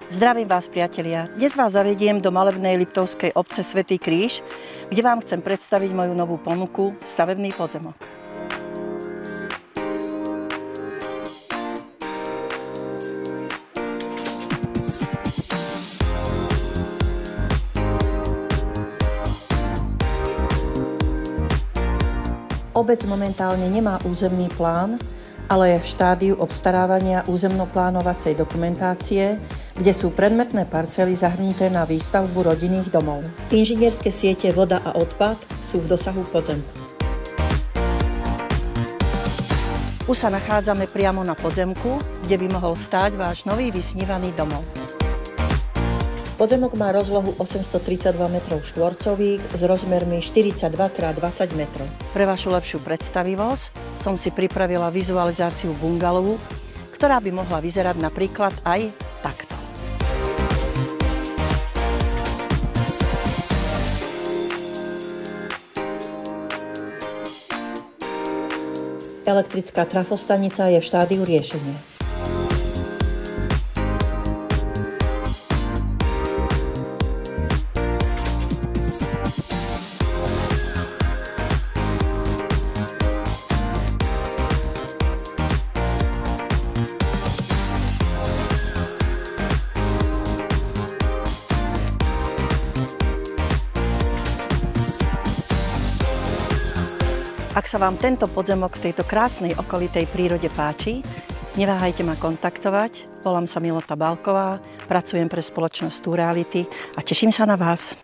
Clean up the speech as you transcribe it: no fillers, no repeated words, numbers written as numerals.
Zdravím vás, priatelia. Dnes vás zavediem do malebnej liptovskej obce Svätý Kríž, kde vám chcem predstaviť moju novú ponuku Stavebný podzemok. Obec momentálne nemá územný plán, ale je v štádiu obstarávania územnoplánovacej dokumentácie, kde sú predmetné parcely zahrnuté na výstavbu rodinných domov. Inžinierské siete voda a odpad sú v dosahu podzemku. Už sa nachádzame priamo na podzemku, kde by mohol stáť váš nový vysnívaný domov. Podzemok má rozlohu 832 m2 s rozmermi 42 x 20 metrov. Pre vašu lepšiu predstavivosť som si pripravila vizualizáciu bungalovu, ktorá by mohla vyzerať napríklad aj takto. Elektrická trafostanica je v štádiu riešenia. Ak sa vám tento podzemok v tejto krásnej okolitej prírode páči, neváhajte ma kontaktovať. Volám sa Milota Balková, pracujem pre spoločnosť Turality a teším sa na vás.